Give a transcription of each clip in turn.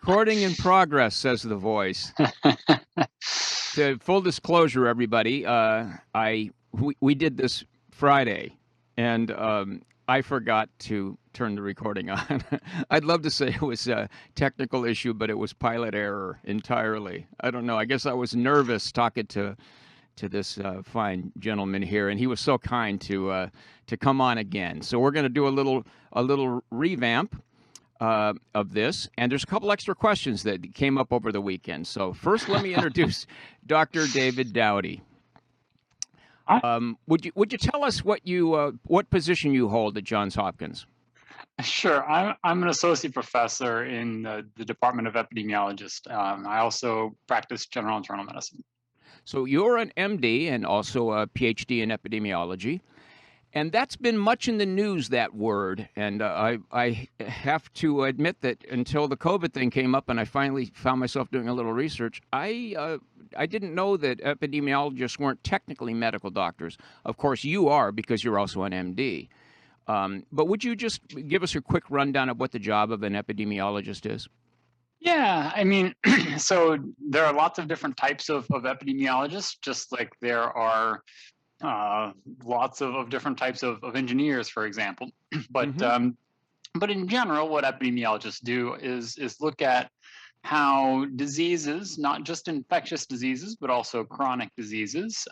Recording in progress, says the voice. To full disclosure, everybody, we did this Friday, and I forgot to turn the recording on. I'd love to say it was a technical issue, but it was pilot error entirely. I don't know. I guess I was nervous talking to this fine gentleman here, and he was so kind to come on again. So we're going to do a little revamp of this, and there's a couple extra questions that came up over the weekend. So first, let me introduce Dr. David Dowdy. Would you tell us what position you hold at Johns Hopkins? Sure. I'm an associate professor in the Department of Epidemiologist. I also practice general internal medicine. So you're an MD and also a PhD in epidemiology. And that's been much in the news, that word. And I have to admit that until the COVID thing came up and I finally found myself doing a little research, I didn't know that epidemiologists weren't technically medical doctors. Of course, you are, because you're also an MD. But would you just give us a quick rundown of what the job of an epidemiologist is? Yeah, I mean, so there are lots of different types of epidemiologists, just like there are lots of different types of engineers, for example. But but in general, what epidemiologists do is look at how diseases, not just infectious diseases, but also chronic diseases,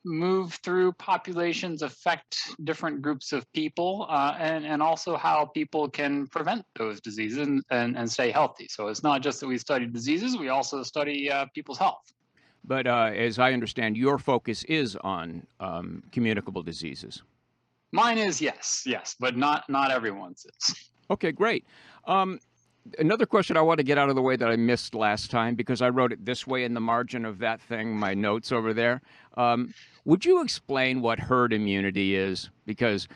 move through populations, affect different groups of people, and also how people can prevent those diseases and stay healthy. So it's not just that we study diseases, we also study people's health. But as I understand, your focus is on communicable diseases. Mine is, yes, but not everyone's is. Okay, great. Another question I want to get out of the way that I missed last time, because I wrote it this way in the margin of that thing, my notes over there. Would you explain what herd immunity is? Because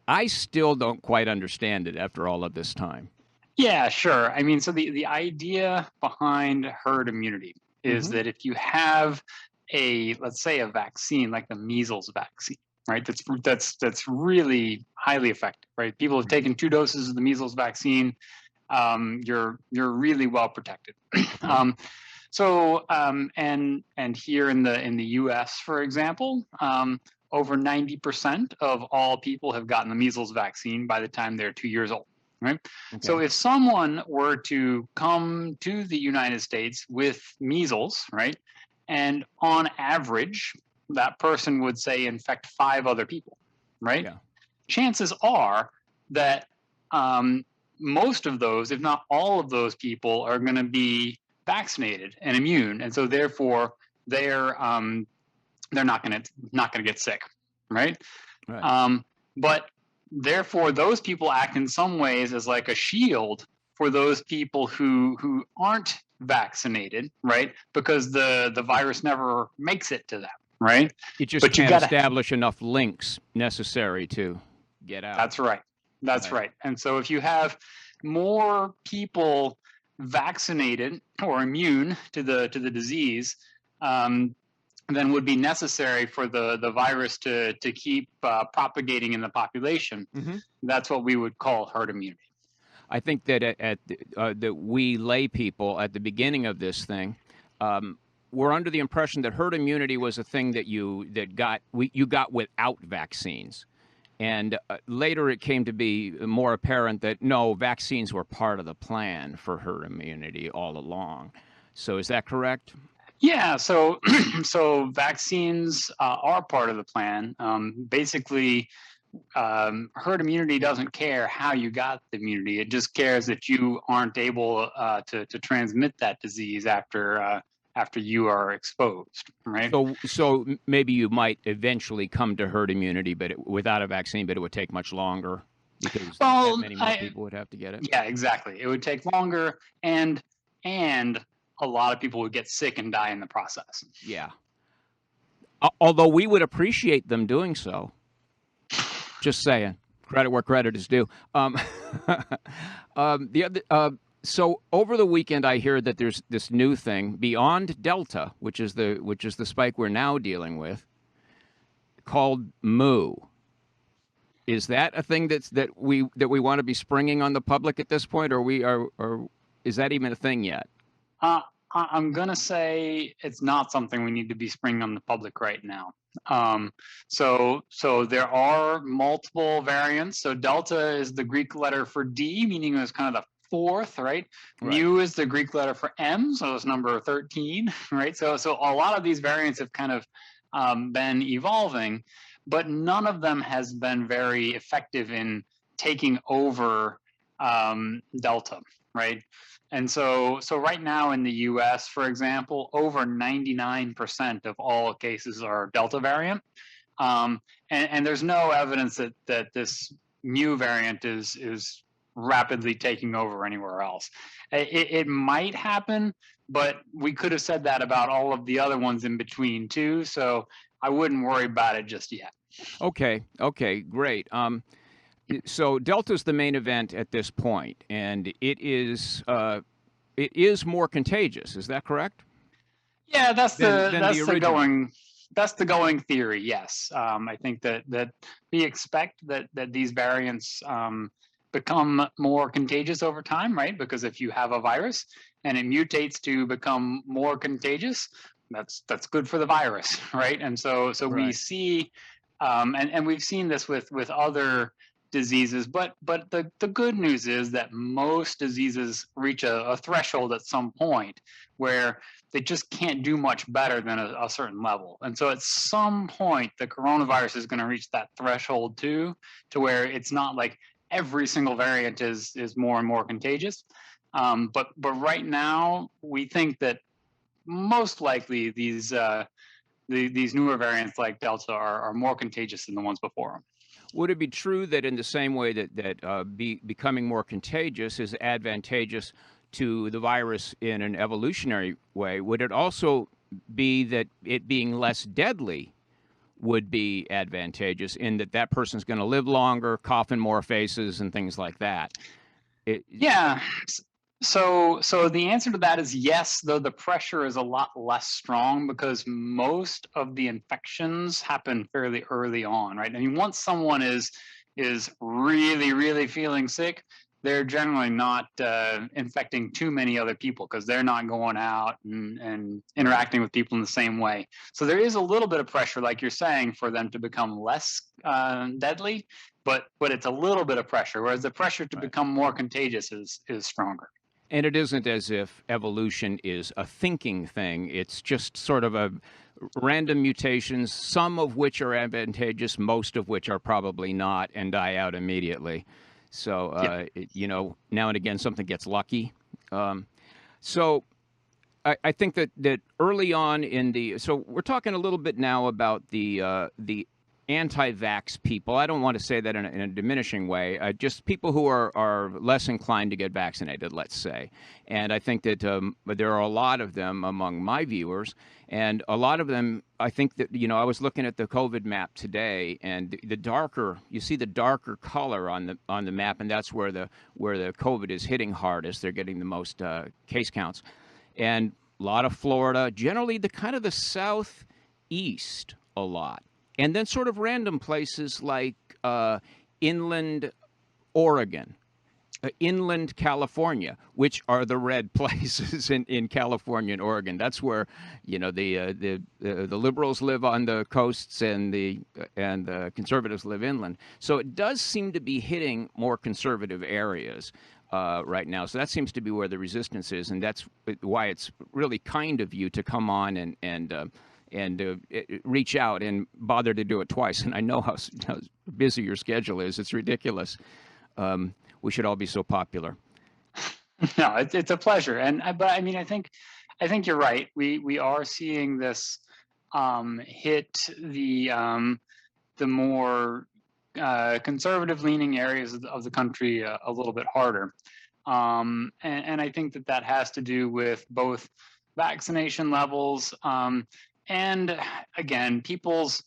I still don't quite understand it after all of this time. Yeah, sure. I mean, so the idea behind herd immunity is that if you have let's say a vaccine like the measles vaccine, right? That's really highly effective, right? People have taken 2 doses of the measles vaccine. You're really well protected. And here in the U.S., for example, over 90% of all people have gotten the measles vaccine by the time they're 2 years old. Right. Okay. So if someone were to come to the United States with measles, right, and on average, that person would say infect 5 other people, right? Yeah. Chances are that most of those, if not all of those people, are going to be vaccinated and immune, and so therefore they're not going to get sick, right? But therefore, those people act in some ways as like a shield for those people who aren't vaccinated, right? Because the virus never makes it to them, right? You just can't establish enough links necessary to get out. That's right. That's right. And so if you have more people vaccinated or immune to the disease, than would be necessary for the virus to keep propagating in the population. That's what we would call herd immunity. I think that that we lay people at the beginning of this thing were under the impression that herd immunity was a thing that you got without vaccines. And later it came to be more apparent that no, vaccines were part of the plan for herd immunity all along. So is that correct? Yeah, so vaccines are part of the plan. Basically, herd immunity doesn't care how you got the immunity. It just cares that you aren't able to transmit that disease after you are exposed, right? So maybe you might eventually come to herd immunity, but without a vaccine, but it would take much longer because many more people would have to get it. Yeah, exactly. It would take longer, and a lot of people would get sick and die in the process. Yeah. Although we would appreciate them doing so. Just saying. Credit where credit is due. So over the weekend, I hear that there's this new thing beyond Delta, which is the spike we're now dealing with, called Mu. Is that a thing that we want to be springing on the public at this point, or is that even a thing yet? I'm gonna say it's not something we need to be springing on the public right now. So there are multiple variants. So Delta is the Greek letter for D, meaning it's kind of the fourth, right? Right. Mu is the Greek letter for M, so it's number 13, right? So a lot of these variants have kind of been evolving, but none of them has been very effective in taking over Delta, right? And so right now in the US, for example, over 99% of all cases are Delta variant. And there's no evidence that this mu variant is rapidly taking over anywhere else. It might happen, but we could have said that about all of the other ones in between too. So I wouldn't worry about it just yet. Okay. Okay. Great. So Delta's the main event at this point, and it is more contagious. Is that correct? Yeah, that's Than the the original. going theory. Yes, I think that we expect that these variants become more contagious over time, right? Because if you have a virus and it mutates to become more contagious, that's good for the virus, right? And so we Right. see, and we've seen this with other diseases, but the good news is that most diseases reach a threshold at some point where they just can't do much better than a certain level. And so at some point, the coronavirus is going to reach that threshold too, to where it's not like every single variant is more and more contagious. But right now, we think that most likely these newer variants like Delta are more contagious than the ones before them. Would it be true that in the same way that becoming more contagious is advantageous to the virus in an evolutionary way, would it also be that it being less deadly would be advantageous in that that person's going to live longer, cough in more faces, and things like that? Yeah. So the answer to that is yes, though the pressure is a lot less strong because most of the infections happen fairly early on, right? I mean, once someone is really feeling sick, they're generally not infecting too many other people because they're not going out and interacting with people in the same way. So there is a little bit of pressure, like you're saying, for them to become less deadly, but it's a little bit of pressure, whereas the pressure to Right. become more contagious is stronger. And it isn't as if evolution is a thinking thing. It's just sort of a random mutations, some of which are advantageous, most of which are probably not, and die out immediately. So, Yeah. now and again something gets lucky. So I think that early on so we're talking a little bit now about the anti-vax people. I don't want to say that in a diminishing way. Just people who are less inclined to get vaccinated, let's say. And I think that there are a lot of them among my viewers, and a lot of them. I think that I was looking at the COVID map today, and you see the darker color on the map, and that's where the COVID is hitting hardest. They're getting the most case counts, and a lot of Florida, generally the kind of the southeast a lot. And then sort of random places like inland Oregon, inland California, which are the red places in California and Oregon. That's where the liberals live on the coasts and the conservatives live inland. So it does seem to be hitting more conservative areas right now. So that seems to be where the resistance is, and that's why it's really kind of you to come on and reach out and bother to do it twice. And I know how busy your schedule is. It's ridiculous. We should all be so popular. No, it's a pleasure. But I mean, I think you're right. We are seeing this hit the more conservative leaning areas of the country a little bit harder. And I think that has to do with both vaccination levels, and again, people's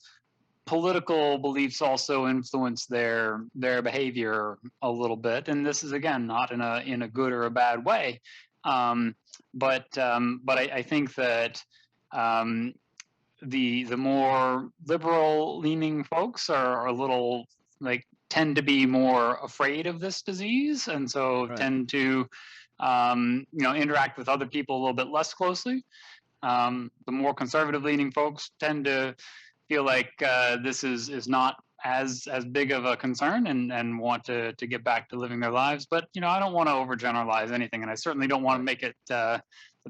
political beliefs also influence their behavior a little bit. And this is, again, not in a good or a bad way. But I think that the more liberal leaning folks are a little like tend to be more afraid of this disease, and so tend to interact with other people a little bit less closely. The more conservative leaning folks tend to feel like this is not as big of a concern, and want to get back to living their lives. But I don't want to overgeneralize anything, and I certainly don't want to make it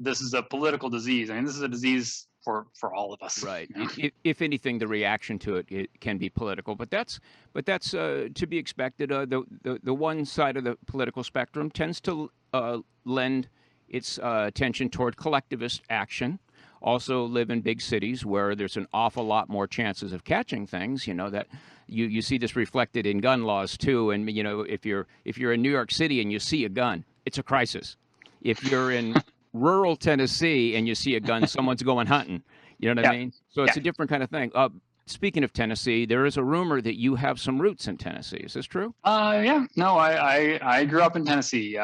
this is a political disease. I mean, this is a disease for all of us. Right. If anything, the reaction to it can be political, but that's to be expected. The one side of the political spectrum tends to lend its attention toward collectivist action. Also live in big cities where there's an awful lot more chances of catching things. That you see this reflected in gun laws too. And if you're in New York City and you see a gun, it's a crisis. If you're in rural Tennessee and you see a gun, someone's going hunting. You know what I mean? So it's a different kind of thing. Speaking of Tennessee, there is a rumor that you have some roots in Tennessee. Is this true? Yeah. No, I grew up in Tennessee,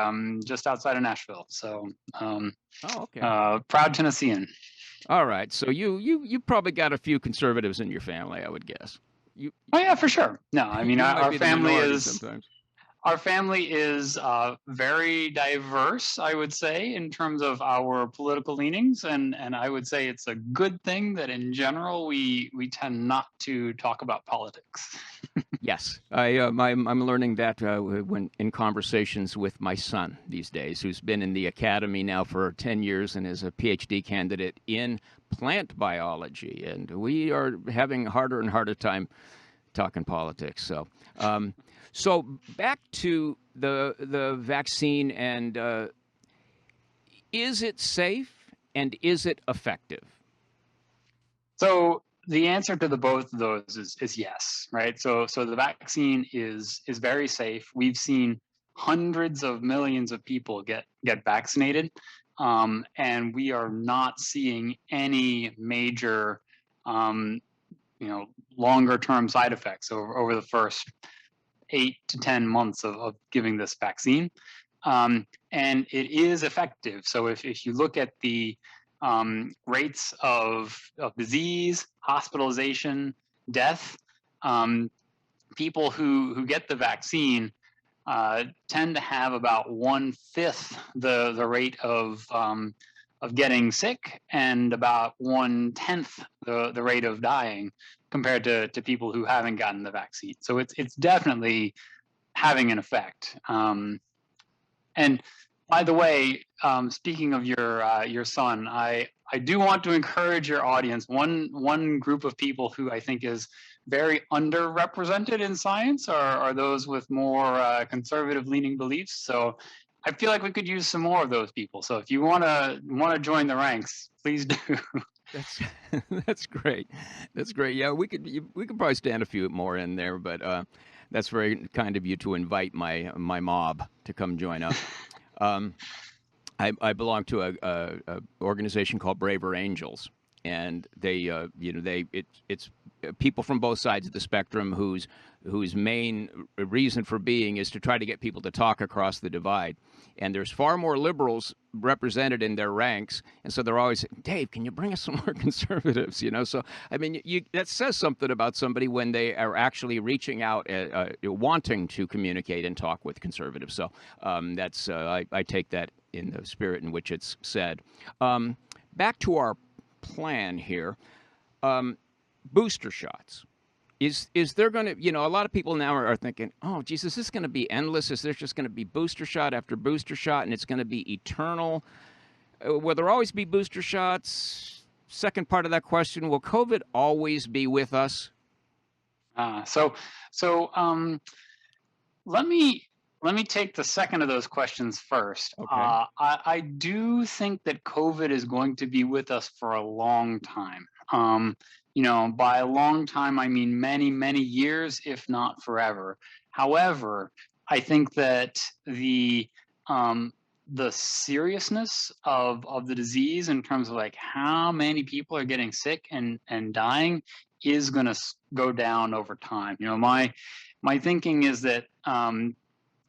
just outside of Nashville. So, okay. Proud Tennessean. All right. So you probably got a few conservatives in your family, I would guess. Oh yeah, for sure. No, I mean our family is sometimes. Our family is very diverse, I would say, in terms of our political leanings, and I would say it's a good thing that in general we tend not to talk about politics. Yes, I'm learning that when in conversations with my son these days, who's been in the academy now for 10 years and is a PhD candidate in plant biology, and we are having harder and harder time talking politics. So. So back to the vaccine, and is it safe and is it effective? So the answer to both of those is yes, right? So the vaccine is very safe. We've seen hundreds of millions of people get vaccinated, and we are not seeing any major, longer term side effects over the first 8 to 10 months of giving this vaccine. And it is effective. So if you look at the rates of disease, hospitalization, death, people who get the vaccine tend to have about 1/5 the rate of getting sick, and about 1/10 the rate of dying compared to people who haven't gotten the vaccine. So it's definitely having an effect. And by the way, speaking of your son, I do want to encourage your audience. One group of people who I think is very underrepresented in science are those with more conservative leaning beliefs. So I feel like we could use some more of those people. So if you want to join the ranks, please do. That's great. That's great. Yeah, we could probably stand a few more in there, but that's very kind of you to invite my mob to come join up. I belong to a organization called Braver Angels, and they it's people from both sides of the spectrum whose main reason for being is to try to get people to talk across the divide. And there's far more liberals represented in their ranks, and so they're always, Dave, can you bring us some more conservatives? So I mean, that says something about somebody when they are actually reaching out, wanting to communicate and talk with conservatives. So that's I take that in the spirit in which it's said. Back to our plan here, booster shots. Is there going to, a lot of people now are thinking, oh, geez, is this going to be endless? Is there just going to be booster shot after booster shot, and it's going to be eternal? Will there always be booster shots? Second part of that question, will COVID always be with us? So let me take the second of those questions first. Okay. I do think that COVID is going to be with us for a long time. By a long time, I mean many, many years, if not forever. However, I think that the seriousness of the disease in terms of like how many people are getting sick and dying is going to go down over time. My thinking is that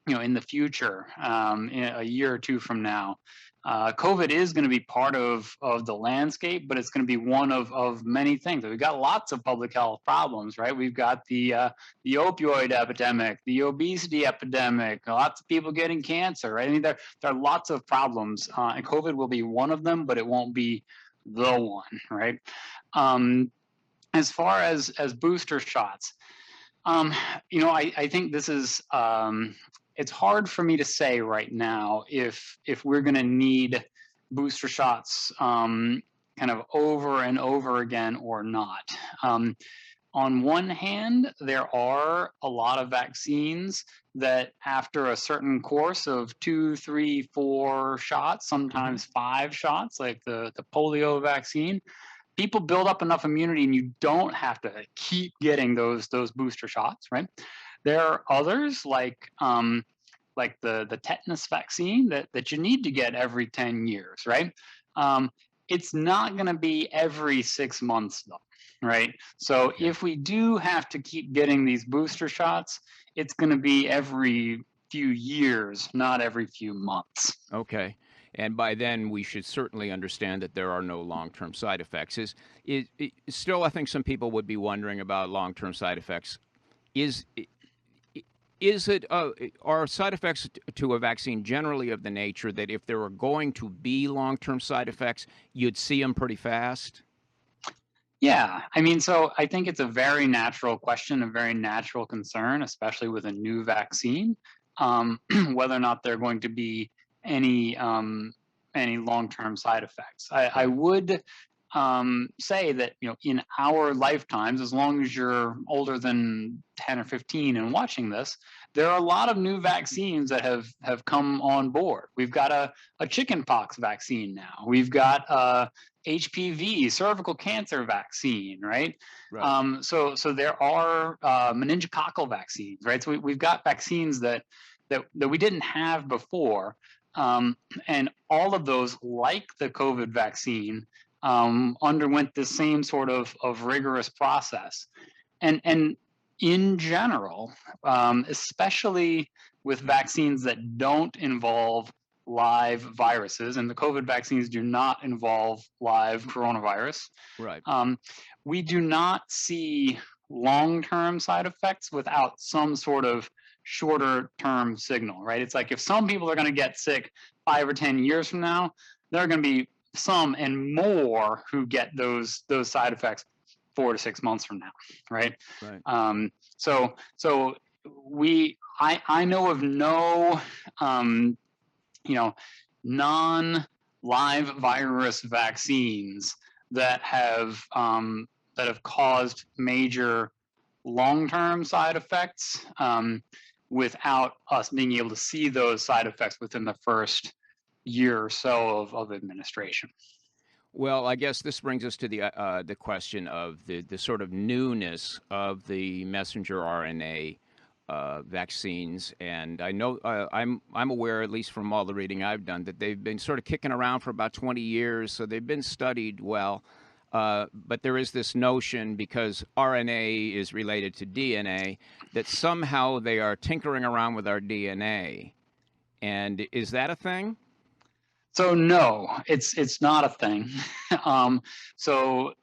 in the future, in a year or two from now, COVID is going to be part of the landscape, but it's going to be one of many things. We've got lots of public health problems, right? We've got the opioid epidemic, the obesity epidemic, lots of people getting cancer, right? I mean, there are lots of problems, and COVID will be one of them, but it won't be the one, right? As far as booster shots, I think this is it's hard for me to say right now if we're going to need booster shots kind of over and over again or not. On one hand, there are a lot of vaccines that after a certain course of 2, 3, 4 shots, sometimes 5 shots, like the polio vaccine, people build up enough immunity and you don't have to keep getting those booster shots, right? There are others like the tetanus vaccine that you need to get every 10 years, right? It's not going to be every 6 months though, right? So if we do have to keep getting these booster shots, it's going to be every few years, not every few months. Okay. And by then, we should certainly understand that there are no long-term side effects. Still, I think some people would be wondering about long-term side effects. Are side effects to a vaccine generally of the nature that if there were going to be long-term side effects, you'd see them pretty fast? Yeah, I mean, so I think it's a very natural question, a very natural concern, especially with a new vaccine, whether or not there are going to be any long-term side effects. I would say that in our lifetimes, as long as you're older than 10 or 15 and watching this, there are a lot of new vaccines that have come on board. We've got a chickenpox vaccine now. We've got HPV, cervical cancer vaccine, right? So there are meningococcal vaccines, right? So we've got vaccines that we didn't have before, and all of those, like the COVID vaccine, underwent the same sort of rigorous process. And in general, especially with vaccines that don't involve live viruses, and the COVID vaccines do not involve live coronavirus, right? We do not see long-term side effects without some sort of shorter-term signal, right? It's like if some people are going to get sick 5 or 10 years from now, there are going to be some and more who get those side effects 4 to 6 months from now, right? So I know of no non-live virus vaccines that have caused major long-term side effects without us being able to see those side effects within the first year or so of administration. Well, I guess this brings us to the question of the sort of newness of the messenger RNA vaccines, and I know I'm aware, at least from all the reading I've done, that they've been sort of kicking around for about 20 years, so they've been studied well. But there is this notion, because RNA is related to DNA, that somehow they are tinkering around with our DNA. And is that a thing? So no, it's not a thing. So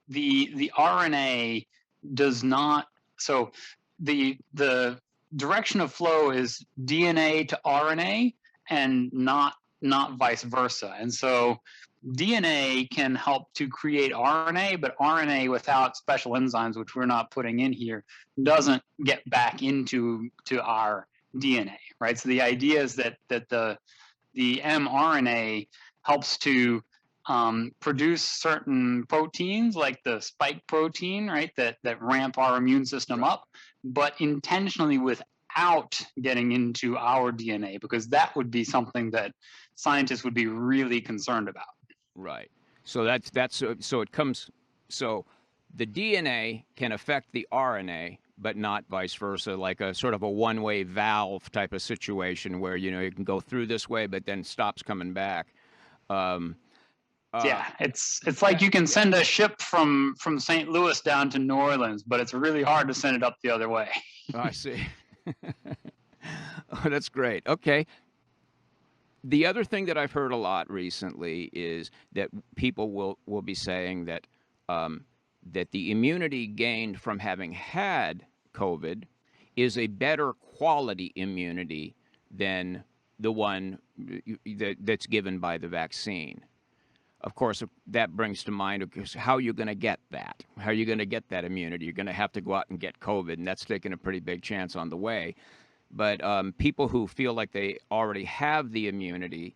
the RNA does not. So the direction of flow is DNA to RNA, and not vice versa. And so DNA can help to create RNA, but RNA without special enzymes, which we're not putting in here, doesn't get back into our DNA, right? So the idea is that the mRNA helps to produce certain proteins, like the spike protein, right, that ramp our immune system up, but intentionally without getting into our DNA, because that would be something that scientists would be really concerned about. Right. So so the DNA can affect the RNA, but not vice versa, like a sort of a one-way valve type of situation where, you can go through this way, but then stops coming back. Yeah, it's like you can send a ship from St. Louis down to New Orleans, but it's really hard to send it up the other way. I see. That's great. Okay. The other thing that I've heard a lot recently is that people will be saying that that the immunity gained from having had COVID is a better quality immunity than the one that's given by the vaccine. Of course, that brings to mind how you're going to get that. How are you going to get that immunity? You're going to have to go out and get COVID, and that's taking a pretty big chance on the way. But people who feel like they already have the immunity,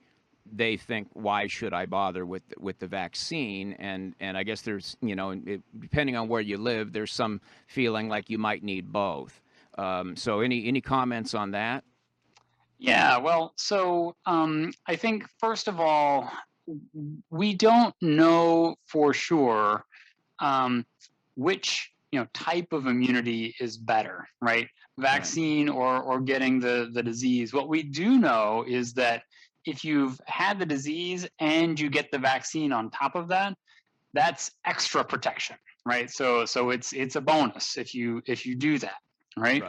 they think, why should I bother with the vaccine? And I guess there's, depending on where you live, there's some feeling like you might need both. So any comments on that? Yeah, well, so I think first of all, we don't know for sure which type of immunity is better, right? Vaccine or getting the disease. What we do know is that if you've had the disease and you get the vaccine on top of that, that's extra protection, right? So it's a bonus if you do that, right?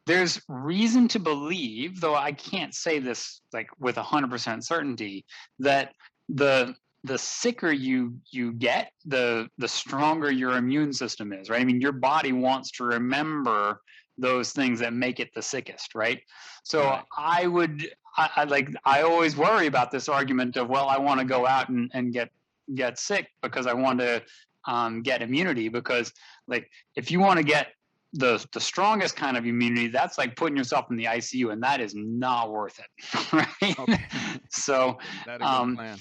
There's reason to believe, though I can't say this like with 100% certainty, that the sicker you get, the stronger your immune system is, right? I mean, your body wants to remember those things that make it the sickest, right? So I always worry about this argument of, well, I want to go out and get sick because I want to get immunity, because like if you want to get the strongest kind of immunity, that's like putting yourself in the ICU, and that is not worth it, right? Okay. So That's a good plan.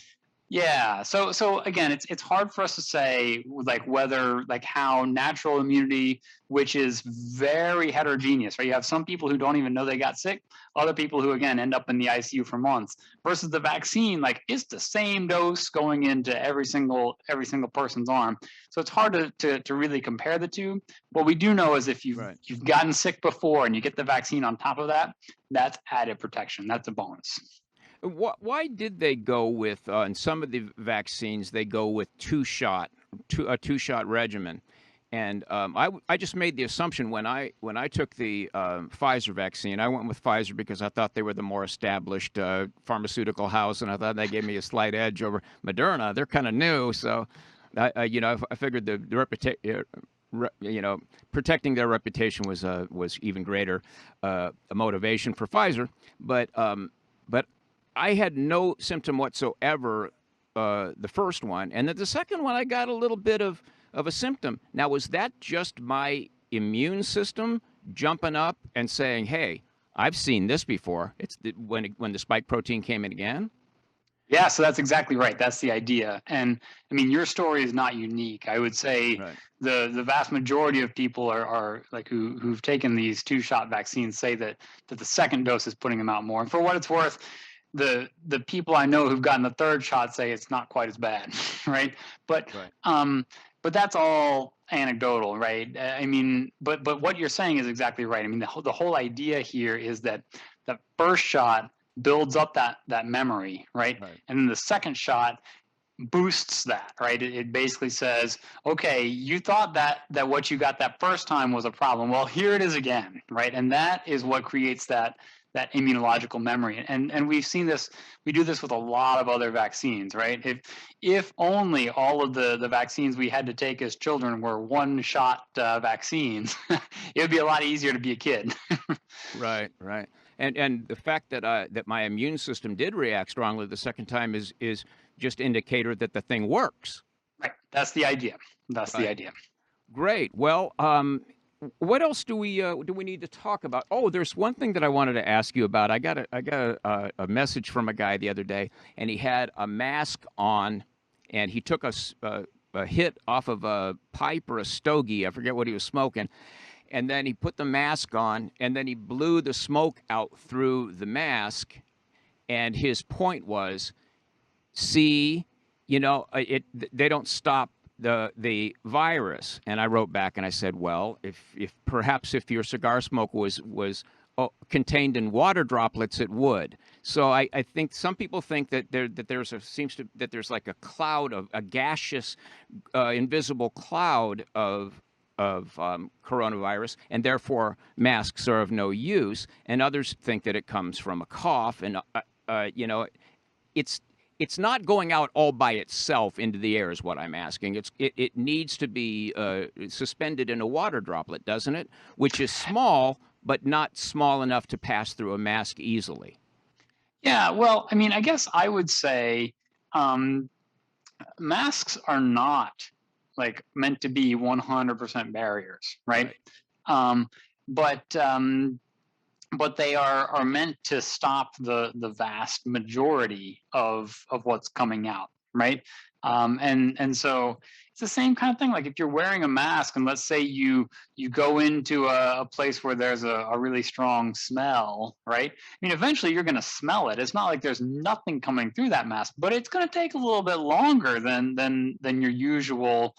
Yeah. So again, it's hard for us to say like whether like how natural immunity, which is very heterogeneous, right? You have some people who don't even know they got sick, other people who again end up in the ICU for months, versus the vaccine, like it's the same dose going into every single person's arm. So it's hard to really compare the two. What we do know is if you've gotten sick before and you get the vaccine on top of that, that's added protection. That's a bonus. Why did they go with in some of the vaccines? They go with a two-shot regimen, and I just made the assumption when I took the Pfizer vaccine, I went with Pfizer because I thought they were the more established pharmaceutical house, and I thought they gave me a slight edge over Moderna. They're kind of new, so I figured the reputation. Protecting their reputation was even greater a motivation for Pfizer, but I had no symptom whatsoever the first one, and then the second one I got a little bit of a symptom. Now, was that just my immune system jumping up and saying, "Hey, I've seen this before"? It's when the spike protein came in again. Yeah, so that's exactly right. That's the idea. And I mean, your story is not unique. I would say the vast majority of people are like who've taken these two-shot vaccines say that the second dose is putting them out more. And for what it's worth, the people I know who've gotten the third shot say it's not quite as bad, right? But that's all anecdotal, right? I mean, but what you're saying is exactly right. I mean, the whole idea here is that the first shot builds up that memory, right? And then the second shot boosts that, right? It basically says, okay, you thought that what you got that first time was a problem. Well, here it is again, right? And that is what creates that immunological memory. And we've seen this, we do this with a lot of other vaccines, right? If only all of the vaccines we had to take as children were one-shot vaccines, it would be a lot easier to be a kid. Right. And the fact that that my immune system did react strongly the second time is just indicator that the thing works. Right. That's the idea. That's the idea. Great. Well, what else do we need to talk about? Oh, there's one thing that I wanted to ask you about. I got a message from a guy the other day, and he had a mask on, and he took a hit off of a pipe or a stogie. I forget what he was smoking. And then he put the mask on, and then he blew the smoke out through the mask. And his point was, see, they don't stop the virus. And I wrote back and I said, well, if perhaps if your cigar smoke was contained in water droplets, it would. So I think some people think that there's like a cloud of a gaseous, invisible cloud of coronavirus, and therefore masks are of no use. And others think that it comes from a cough, and you know, it's not going out all by itself into the air is what I'm asking. It needs to be suspended in a water droplet, doesn't it? Which is small, but not small enough to pass through a mask easily. Yeah, well, I mean, I guess I would say masks are not like meant to be 100% barriers, right? Um, but but they are meant to stop the vast majority of what's coming out, right? And so it's the same kind of thing. Like if you're wearing a mask, and let's say you go into a place where there's a really strong smell, right? I mean, eventually you're going to smell it. It's not like there's nothing coming through that mask, but it's going to take a little bit longer than your usual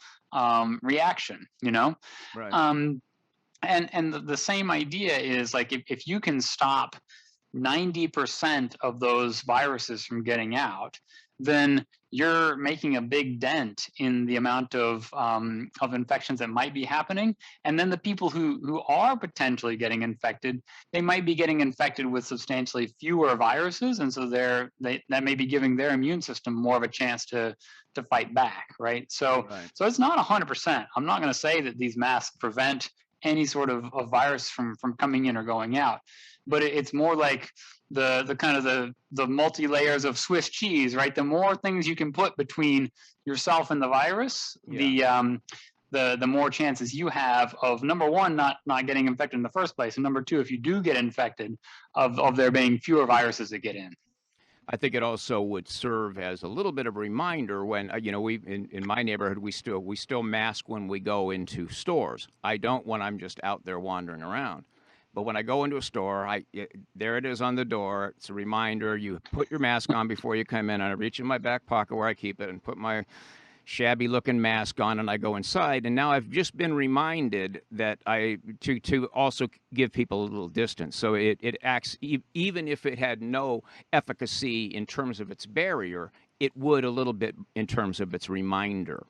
reaction, you know? Right. And the same idea is like if you can stop 90% of those viruses from getting out, then you're making a big dent in the amount of infections that might be happening. And then the people who are potentially getting infected, they might be getting infected with substantially fewer viruses, and so that may be giving their immune system more of a chance to fight back, right? So it's not 100%. I'm not going to say that these masks prevent any sort of virus from coming in or going out, but it's more like the kind of the multi layers of Swiss cheese, right? The more things you can put between yourself and the virus, the more chances you have of, number one, not getting infected in the first place, and number two, if you do get infected, of there being fewer viruses that get in. I think it also would serve as a little bit of a reminder when we in my neighborhood we still mask when we go into stores. I don't when I'm just out there wandering around. But when I go into a store, there it is on the door. It's a reminder. You put your mask on before you come in. I reach in my back pocket where I keep it and put my shabby looking mask on, and I go inside. And now I've just been reminded that to also give people a little distance. So it acts, even if it had no efficacy in terms of its barrier, it would a little bit in terms of its reminder.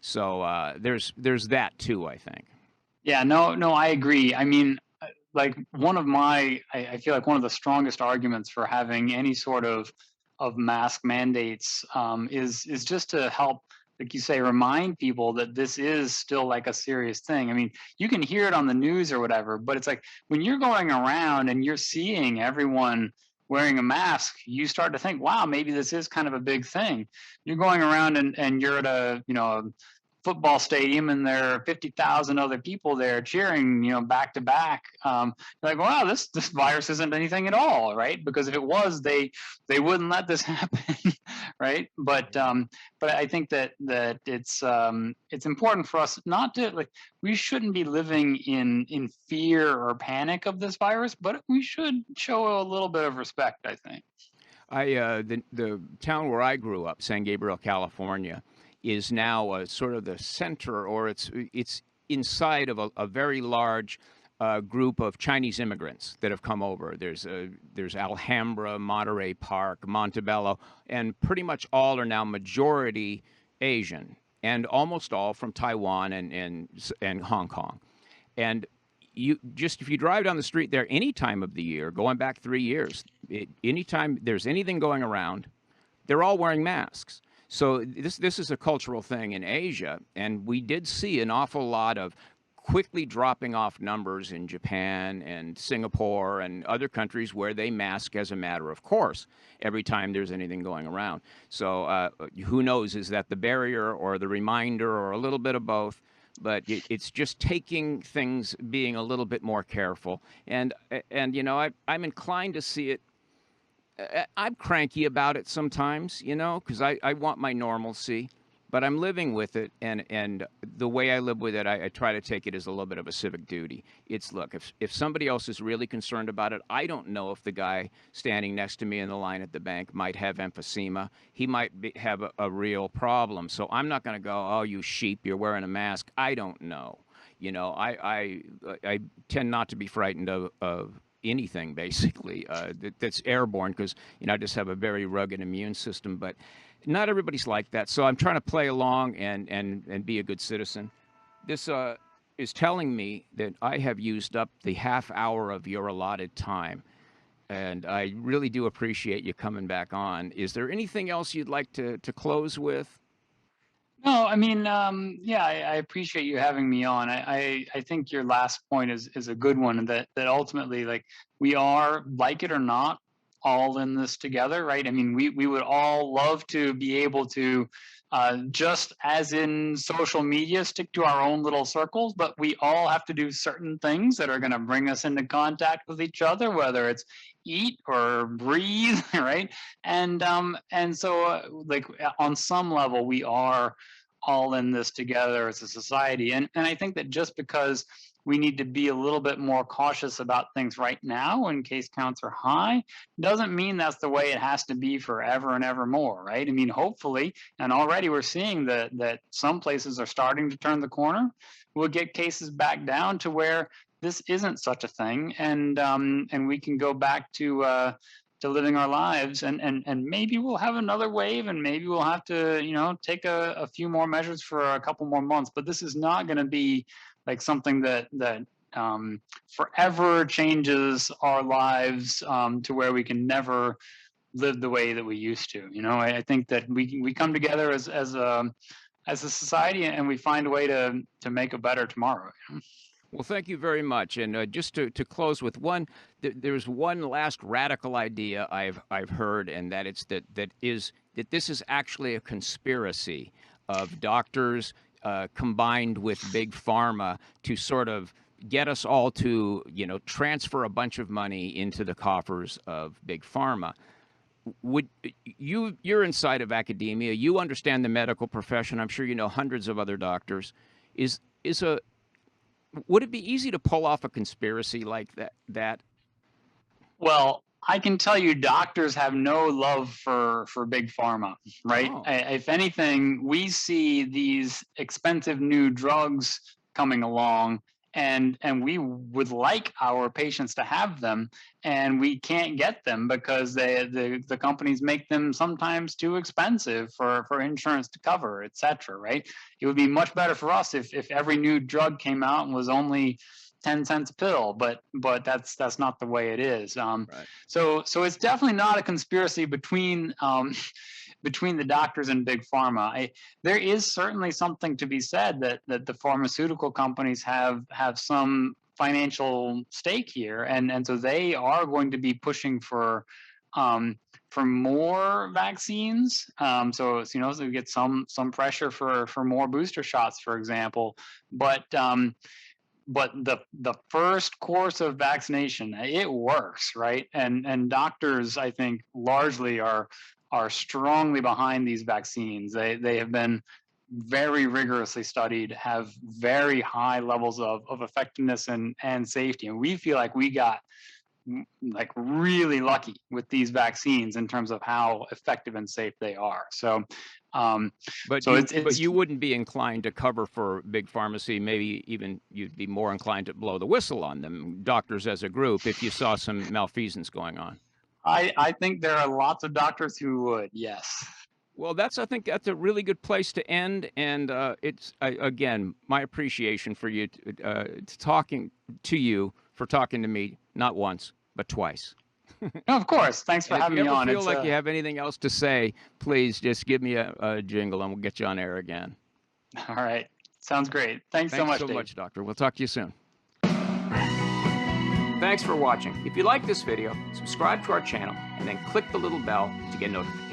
So there's that too, I think. Yeah, no, I agree. I mean, like I feel like one of the strongest arguments for having any sort of mask mandates is just to help, like you say, remind people that this is still like a serious thing. I mean, you can hear it on the news or whatever, but it's like when you're going around and you're seeing everyone wearing a mask, you start to think, wow, maybe this is kind of a big thing. You're going around and you're at a football stadium and there are 50,000 other people there cheering, back to back. Like, wow, this virus isn't anything at all, right? Because if it was, they wouldn't let this happen, right? But I think that it's important for us not to we shouldn't be living in fear or panic of this virus, but we should show a little bit of respect, I think. The town where I grew up, San Gabriel, California, is now sort of the center, or it's inside of a very large group of Chinese immigrants that have come over. There's Alhambra, Monterey Park, Montebello, and pretty much all are now majority Asian, and almost all from Taiwan and Hong Kong. And if you drive down the street there any time of the year, going back 3 years, anytime there's anything going around, they're all wearing masks. So this is a cultural thing in Asia, and we did see an awful lot of quickly dropping off numbers in Japan and Singapore and other countries where they mask as a matter of course every time there's anything going around. So who knows, is that the barrier or the reminder or a little bit of both? But it's just taking things, being a little bit more careful. And I'm inclined to see it. I'm cranky about it sometimes, because I want my normalcy, but I'm living with it, and the way I live with it, I try to take it as a little bit of a civic duty. It's, look, if somebody else is really concerned about it, I don't know if the guy standing next to me in the line at the bank might have emphysema. He might have a real problem. So I'm not going to go, oh, you sheep, you're wearing a mask. I don't know. I tend not to be frightened of anything basically that's airborne, because I just have a very rugged immune system. But not everybody's like that, so I'm trying to play along and be a good citizen. This is telling me that I have used up the half hour of your allotted time. And I really do appreciate you coming back on. Is there anything else you'd like to close with? No, I mean, yeah, I appreciate you having me on. I think your last point is a good one, that ultimately, like, we are, like it or not, all in this together, right? I mean, we would all love to be able to, just as in social media, stick to our own little circles, but we all have to do certain things that are going to bring us into contact with each other, whether it's eat or breathe, right? And so, like, on some level, we are all in this together as a society. And I think that just because we need to be a little bit more cautious about things right now when case counts are high, doesn't mean that's the way it has to be forever and ever more, right? I mean, hopefully, and already we're seeing that some places are starting to turn the corner. We'll get cases back down to where this isn't such a thing, and we can go back to living our lives, and maybe we'll have another wave, and maybe we'll have to, take a few more measures for a couple more months. But this is not going to be like something that forever changes our lives, to where we can never live the way that we used to. I think that we come together as a society, and we find a way to make a better tomorrow. Well, thank you very much. And just to close with one, there's one last radical idea I've heard, and that it's that this is actually a conspiracy of doctors combined with big pharma to sort of get us all to transfer a bunch of money into the coffers of big pharma. You're inside of academia, you understand the medical profession, I'm sure you know hundreds of other doctors. Would it be easy to pull off a conspiracy like that? Well, I can tell you doctors have no love for big pharma, right? Oh. If anything, we see these expensive new drugs coming along, and we would like our patients to have them, and we can't get them because the companies make them sometimes too expensive for insurance to cover, et cetera, right? It would be much better for us if every new drug came out and was only 10 cents a pill, but that's not the way it is. Right. So it's definitely not a conspiracy between the doctors and big pharma. There is certainly something to be said that the pharmaceutical companies have some financial stake here, and so they are going to be pushing for more vaccines. So we get some pressure for more booster shots, for example, but the first course of vaccination, it works, right? And doctors, I think, largely are strongly behind these vaccines. They have been very rigorously studied, have very high levels of effectiveness and safety. And we feel like we got like really lucky with these vaccines in terms of how effective and safe they are. So but you wouldn't be inclined to cover for big pharmacy. Maybe even you'd be more inclined to blow the whistle on them, doctors as a group, if you saw some malfeasance going on. I think there are lots of doctors who would, yes. Well, I think that's a really good place to end. And it's, again, my appreciation for you talking to me, not once, but twice. No, of course. Thanks for having me on. If you ever feel like you have anything else to say, please just give me a jingle and we'll get you on air again. All right. Sounds great. Thanks so much, Dave. Doctor. We'll talk to you soon. Thanks for watching. If you like this video, subscribe to our channel and then click the little bell to get notifications.